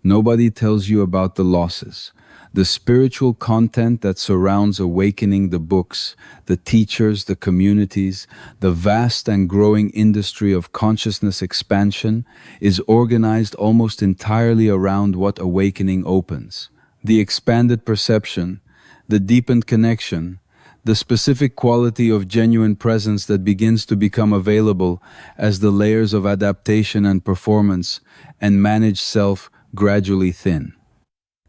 Nobody tells you about the losses, the spiritual content that surrounds awakening, the books, the teachers, the communities, the vast and growing industry of consciousness expansion is organized almost entirely around what awakening opens. The expanded perception, the deepened connection, the specific quality of genuine presence that begins to become available as the layers of adaptation and performance and managed self gradually thin.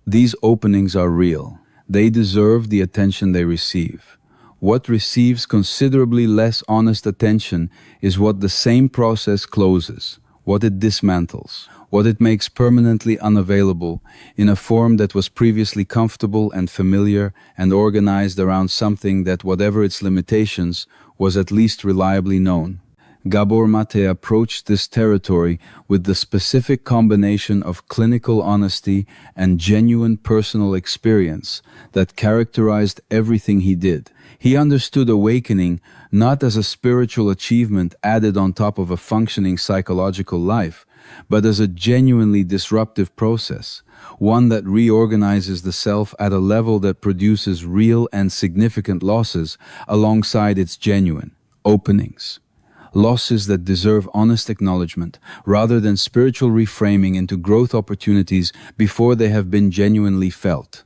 These openings are real. They deserve the attention they receive. What receives considerably less honest attention is what the same process closes, what it dismantles, what it makes permanently unavailable in a form that was previously comfortable and familiar and organized around something that, whatever its limitations, was at least reliably known. Gabor Maté approached this territory with the specific combination of clinical honesty and genuine personal experience that characterized everything he did. He understood awakening not as a spiritual achievement added on top of a functioning psychological life, but as a genuinely disruptive process, one that reorganizes the self at a level that produces real and significant losses alongside its genuine openings. Losses that deserve honest acknowledgement rather than spiritual reframing into growth opportunities before they have been genuinely felt.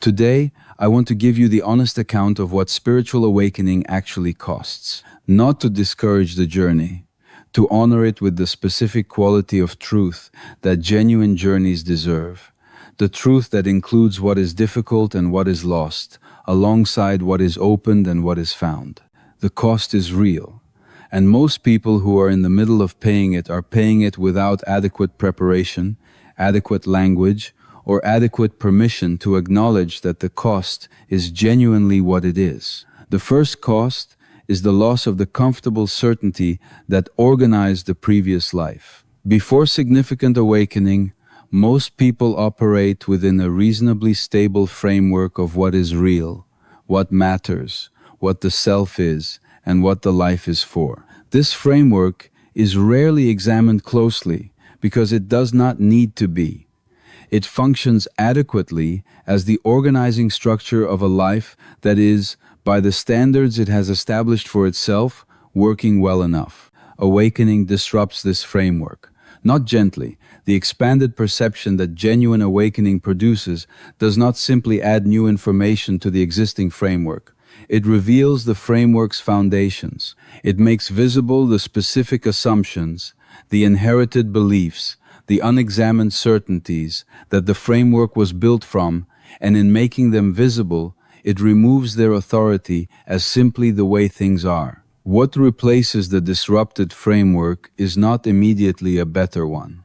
Today, I want to give you the honest account of what spiritual awakening actually costs, not to discourage the journey, to honor it with the specific quality of truth that genuine journeys deserve, the truth that includes what is difficult and what is lost, alongside what is opened and what is found. The cost is real. And most people who are in the middle of paying it are paying it without adequate preparation, adequate language, or adequate permission to acknowledge that the cost is genuinely what it is. The first cost is the loss of the comfortable certainty that organized the previous life. Before significant awakening, most people operate within a reasonably stable framework of what is real, what matters, what the self is, and what the life is for. This framework is rarely examined closely because it does not need to be. It functions adequately as the organizing structure of a life that is, by the standards it has established for itself, working well enough. Awakening disrupts this framework. Not gently. The expanded perception that genuine awakening produces does not simply add new information to the existing framework. It reveals the framework's foundations. It makes visible the specific assumptions, the inherited beliefs, the unexamined certainties that the framework was built from, and in making them visible, it removes their authority as simply the way things are. What replaces the disrupted framework is not immediately a better one.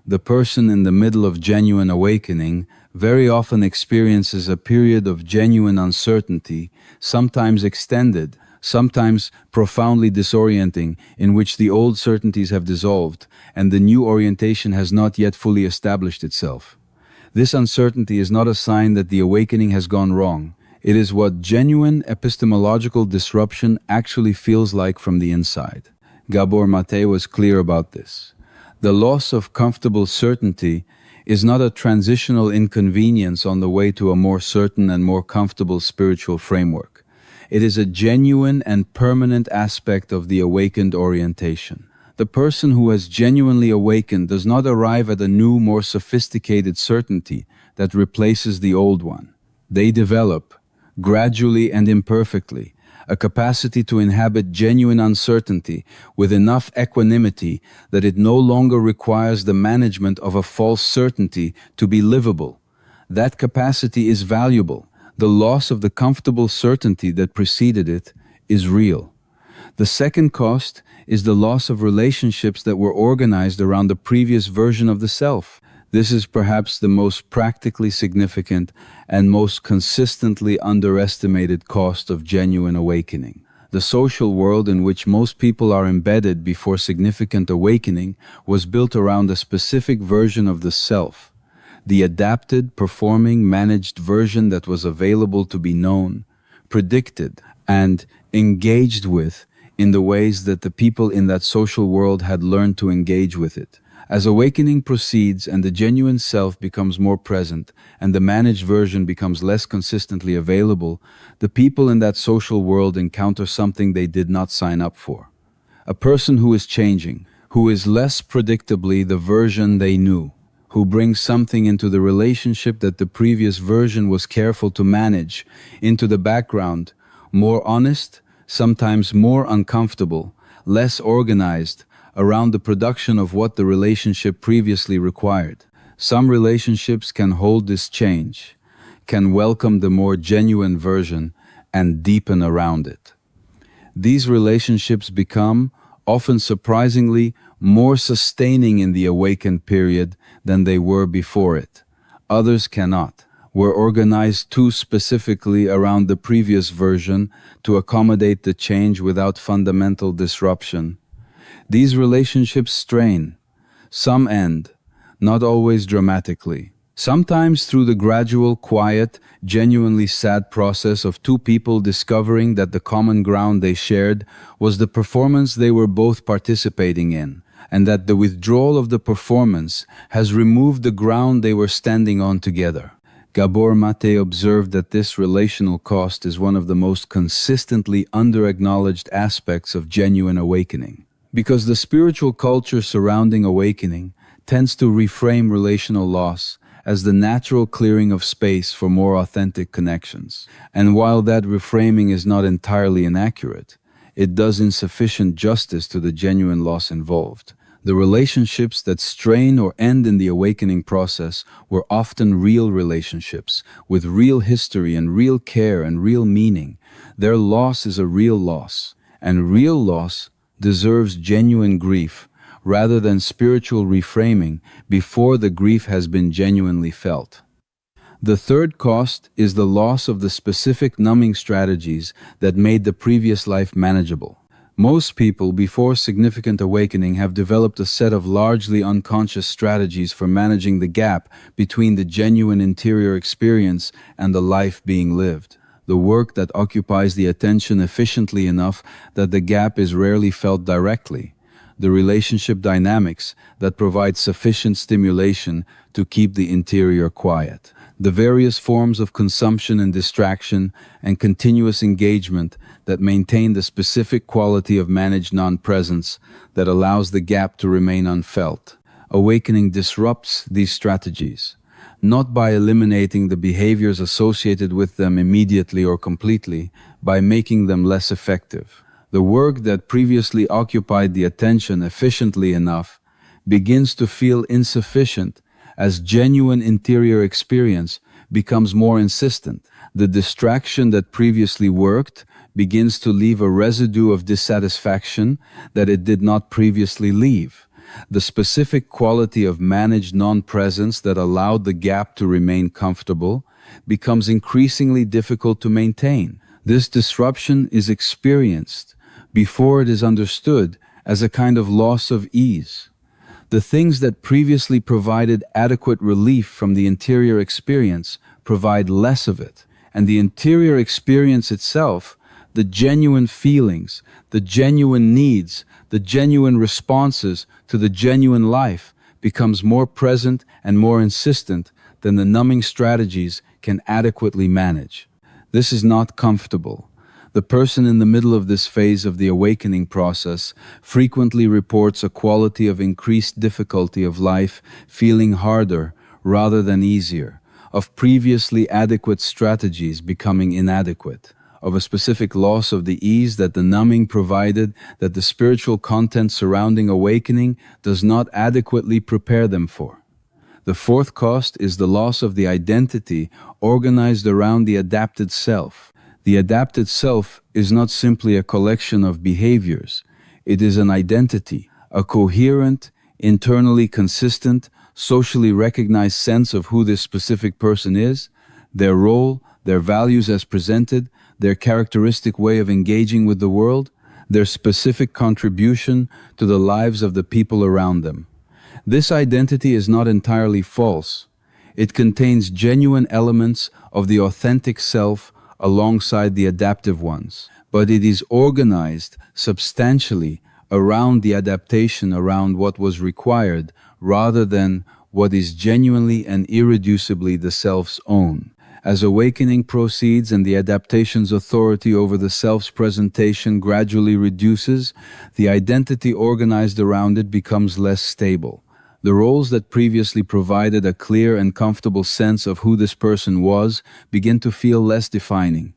The person in the middle of genuine awakening very often experiences a period of genuine uncertainty, sometimes extended, sometimes profoundly disorienting, in which the old certainties have dissolved and the new orientation has not yet fully established itself. This uncertainty is not a sign that the awakening has gone wrong. It is what genuine epistemological disruption actually feels like from the inside. Gabor Maté was clear about this. The loss of comfortable certainty is not a transitional inconvenience on the way to a more certain and more comfortable spiritual framework. It is a genuine and permanent aspect of the awakened orientation. The person who has genuinely awakened does not arrive at a new, more sophisticated certainty that replaces the old one. They develop, gradually and imperfectly, a capacity to inhabit genuine uncertainty with enough equanimity that it no longer requires the management of a false certainty to be livable. That capacity is valuable. The loss of the comfortable certainty that preceded it is real. The second cost is the loss of relationships that were organized around the previous version of the self. This is perhaps the most practically significant and most consistently underestimated cost of genuine awakening. The social world in which most people are embedded before significant awakening was built around a specific version of the self, the adapted, performing, managed version that was available to be known, predicted, and engaged with in the ways that the people in that social world had learned to engage with it. As awakening proceeds and the genuine self becomes more present and the managed version becomes less consistently available, the people in that social world encounter something they did not sign up for. A person who is changing, who is less predictably the version they knew, who brings something into the relationship that the previous version was careful to manage, into the background, more honest, sometimes more uncomfortable, less organized, around the production of what the relationship previously required. Some relationships can hold this change, can welcome the more genuine version, and deepen around it. These relationships become, often surprisingly, more sustaining in the awakened period than they were before it. Others cannot, were organized too specifically around the previous version to accommodate the change without fundamental disruption. These relationships strain. Some end, not always dramatically. Sometimes through the gradual, quiet, genuinely sad process of two people discovering that the common ground they shared was the performance they were both participating in, and that the withdrawal of the performance has removed the ground they were standing on together. Gabor Maté observed that this relational cost is one of the most consistently under-acknowledged aspects of genuine awakening. Because the spiritual culture surrounding awakening tends to reframe relational loss as the natural clearing of space for more authentic connections. And while that reframing is not entirely inaccurate, it does insufficient justice to the genuine loss involved. The relationships that strain or end in the awakening process were often real relationships, with real history and real care and real meaning. Their loss is a real loss, and real loss deserves genuine grief, rather than spiritual reframing before the grief has been genuinely felt. The third cost is the loss of the specific numbing strategies that made the previous life manageable. Most people before significant awakening have developed a set of largely unconscious strategies for managing the gap between the genuine interior experience and the life being lived. The work that occupies the attention efficiently enough that the gap is rarely felt directly. The relationship dynamics that provide sufficient stimulation to keep the interior quiet. The various forms of consumption and distraction and continuous engagement that maintain the specific quality of managed non-presence that allows the gap to remain unfelt. Awakening disrupts these strategies, not by eliminating the behaviors associated with them immediately or completely, by making them less effective. The work that previously occupied the attention efficiently enough begins to feel insufficient as genuine interior experience becomes more insistent. The distraction that previously worked begins to leave a residue of dissatisfaction that it did not previously leave. The specific quality of managed non-presence that allowed the gap to remain comfortable becomes increasingly difficult to maintain. This disruption is experienced before it is understood as a kind of loss of ease. The things that previously provided adequate relief from the interior experience provide less of it, and the interior experience itself, the genuine feelings, the genuine needs, the genuine responses to the genuine life becomes more present and more insistent than the numbing strategies can adequately manage. This is not comfortable. The person in the middle of this phase of the awakening process frequently reports a quality of increased difficulty of life feeling harder rather than easier, of previously adequate strategies becoming inadequate, of a specific loss of the ease that the numbing provided that the spiritual content surrounding awakening does not adequately prepare them for. The fourth cost is the loss of the identity organized around the adapted self. The adapted self is not simply a collection of behaviors. It is an identity, a coherent, internally consistent, socially recognized sense of who this specific person is, their role, their values as presented, their characteristic way of engaging with the world, their specific contribution to the lives of the people around them. This identity is not entirely false. It contains genuine elements of the authentic self alongside the adaptive ones, but it is organized substantially around the adaptation around what was required rather than what is genuinely and irreducibly the self's own. As awakening proceeds and the adaptation's authority over the self's presentation gradually reduces, the identity organized around it becomes less stable. The roles that previously provided a clear and comfortable sense of who this person was begin to feel less defining.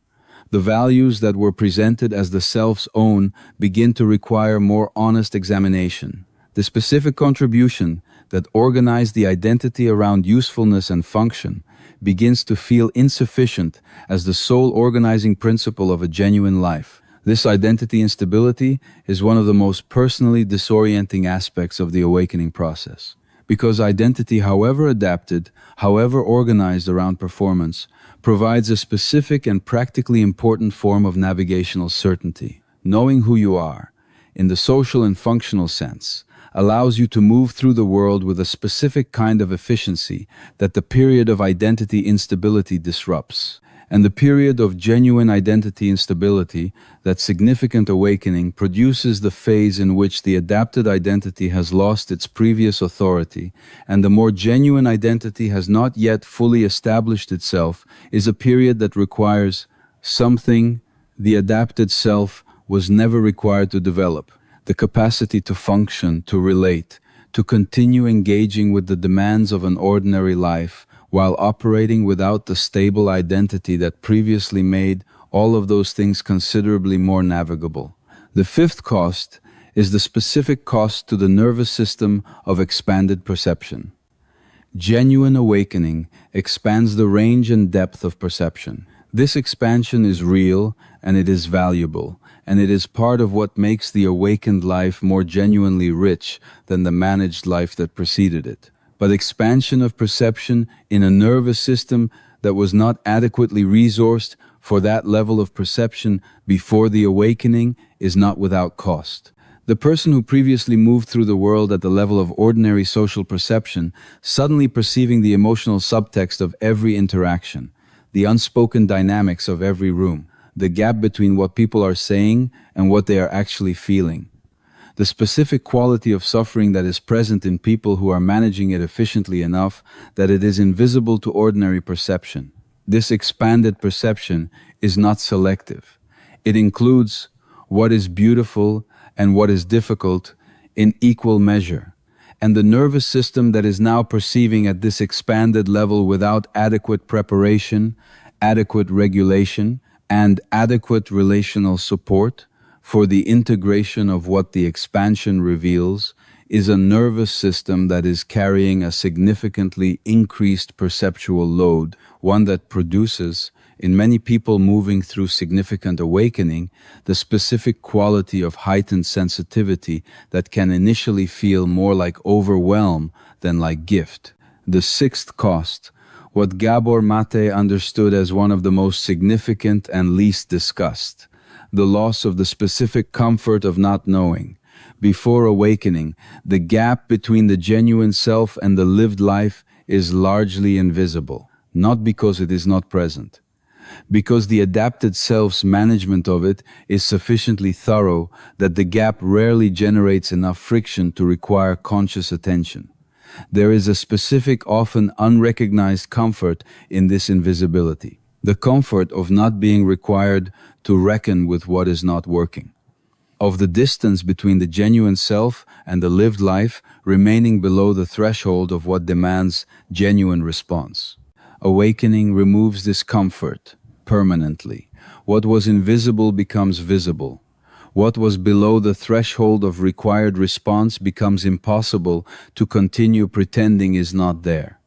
The values that were presented as the self's own begin to require more honest examination. The specific contribution that organized the identity around usefulness and function begins to feel insufficient as the sole organizing principle of a genuine life. This identity instability is one of the most personally disorienting aspects of the awakening process. Because identity, however adapted, however organized around performance, provides a specific and practically important form of navigational certainty. Knowing who you are, in the social and functional sense, allows you to move through the world with a specific kind of efficiency that the period of identity instability disrupts. And the period of genuine identity instability, that significant awakening, produces the phase in which the adapted identity has lost its previous authority, and the more genuine identity has not yet fully established itself, is a period that requires something the adapted self was never required to develop: the capacity to function, to relate, to continue engaging with the demands of an ordinary life, while operating without the stable identity that previously made all of those things considerably more navigable. The fifth cost is the specific cost to the nervous system of expanded perception. Genuine awakening expands the range and depth of perception. This expansion is real and it is valuable, and it is part of what makes the awakened life more genuinely rich than the managed life that preceded it. But expansion of perception in a nervous system that was not adequately resourced for that level of perception before the awakening is not without cost. The person who previously moved through the world at the level of ordinary social perception, suddenly perceiving the emotional subtext of every interaction, the unspoken dynamics of every room, the gap between what people are saying and what they are actually feeling, the specific quality of suffering that is present in people who are managing it efficiently enough that it is invisible to ordinary perception. This expanded perception is not selective. It includes what is beautiful and what is difficult in equal measure. And the nervous system that is now perceiving at this expanded level without adequate preparation, adequate regulation, and adequate relational support for the integration of what the expansion reveals is a nervous system that is carrying a significantly increased perceptual load, one that produces, in many people moving through significant awakening, the specific quality of heightened sensitivity that can initially feel more like overwhelm than like gift. The sixth cost, what Gabor Maté understood as one of the most significant and least discussed: the loss of the specific comfort of not knowing. Before awakening, the gap between the genuine self and the lived life is largely invisible, not because it is not present, because the adapted self's management of it is sufficiently thorough that the gap rarely generates enough friction to require conscious attention. There is a specific, often unrecognized comfort in this invisibility, the comfort of not being required to reckon with what is not working, of the distance between the genuine self and the lived life remaining below the threshold of what demands genuine response. Awakening removes this comfort permanently. What was invisible becomes visible. What was below the threshold of required response becomes impossible to continue pretending is not there.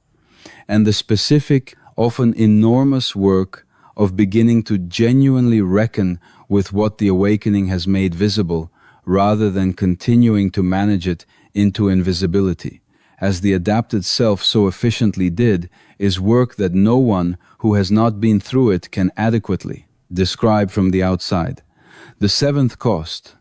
And the specific, often enormous work of beginning to genuinely reckon with what the awakening has made visible, rather than continuing to manage it into invisibility, as the adapted self so efficiently did, is work that no one who has not been through it can adequately describe from the outside. The seventh cost,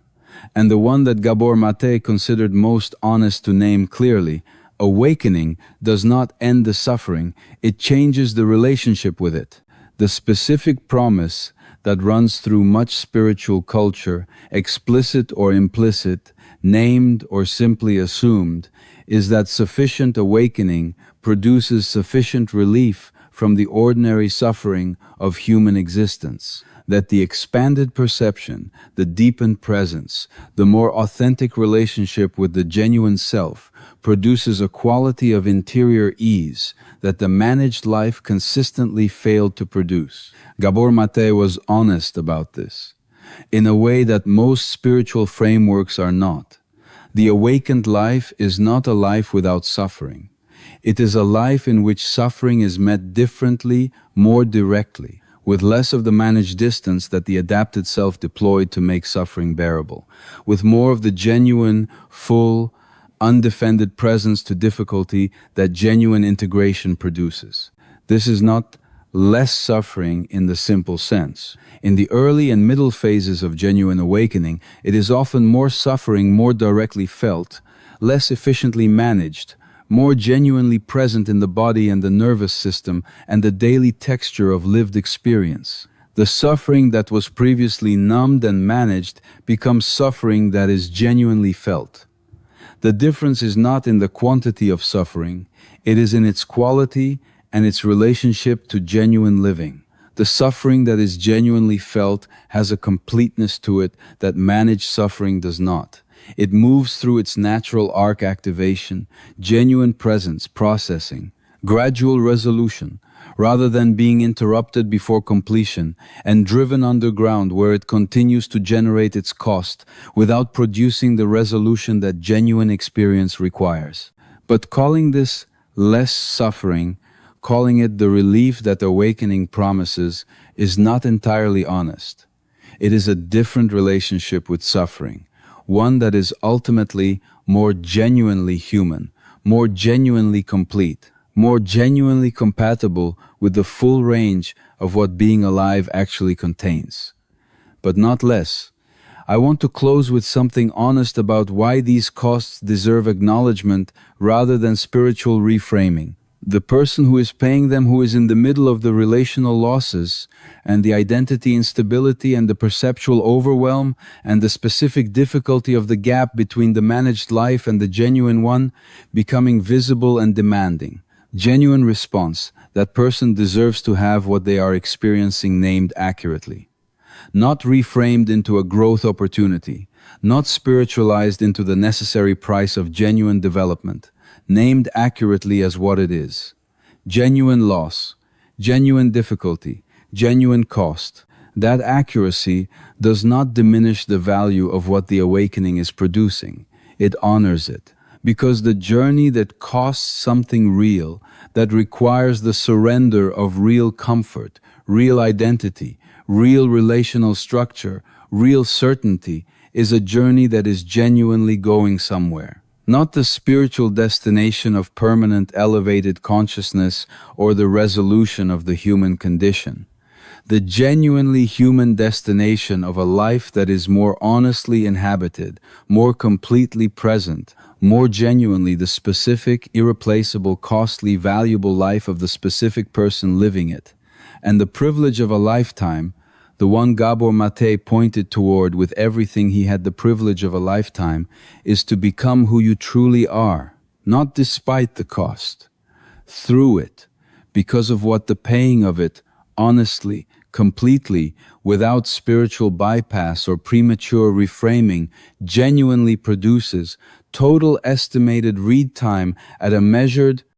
and the one that Gabor Maté considered most honest to name clearly: awakening does not end the suffering, it changes the relationship with it. The specific promise that runs through much spiritual culture, explicit or implicit, named or simply assumed, is that sufficient awakening produces sufficient relief from the ordinary suffering of human existence, that the expanded perception, the deepened presence, the more authentic relationship with the genuine self produces a quality of interior ease that the managed life consistently failed to produce. Gabor Maté was honest about this, in a way that most spiritual frameworks are not. The awakened life is not a life without suffering. It is a life in which suffering is met differently, more directly, with less of the managed distance that the adapted self deployed to make suffering bearable, with more of the genuine, full, undefended presence to difficulty that genuine integration produces. This is not less suffering in the simple sense. In the early and middle phases of genuine awakening, it is often more suffering, more directly felt, less efficiently managed, more genuinely present in the body and the nervous system and the daily texture of lived experience. The suffering that was previously numbed and managed becomes suffering that is genuinely felt. The difference is not in the quantity of suffering, it is in its quality and its relationship to genuine living. The suffering that is genuinely felt has a completeness to it that managed suffering does not. It moves through its natural arc activation, genuine presence, processing, gradual resolution, rather than being interrupted before completion and driven underground where it continues to generate its cost without producing the resolution that genuine experience requires. But calling this less suffering, calling it the relief that awakening promises, is not entirely honest. It is a different relationship with suffering, one that is ultimately more genuinely human, more genuinely complete, more genuinely compatible with the full range of what being alive actually contains. But not less. I want to close with something honest about why these costs deserve acknowledgement rather than spiritual reframing. The person who is paying them, who is in the middle of the relational losses and the identity instability and the perceptual overwhelm and the specific difficulty of the gap between the managed life and the genuine one becoming visible and demanding. Genuine response, that person deserves to have what they are experiencing named accurately. Not reframed into a growth opportunity, not spiritualized into the necessary price of genuine development, named accurately as what it is. Genuine loss, genuine difficulty, genuine cost. That accuracy does not diminish the value of what the awakening is producing. It honors it. Because the journey that costs something real, that requires the surrender of real comfort, real identity, real relational structure, real certainty, is a journey that is genuinely going somewhere. Not the spiritual destination of permanent elevated consciousness or the resolution of the human condition. The genuinely human destination of a life that is more honestly inhabited, more completely present, more genuinely the specific, irreplaceable, costly, valuable life of the specific person living it. And the privilege of a lifetime, the one Gabor Maté pointed toward with everything he had the privilege of a lifetime, is to become who you truly are, not despite the cost, through it, because of what the paying of it, honestly, completely, without spiritual bypass or premature reframing, genuinely produces total estimated read time at a measured,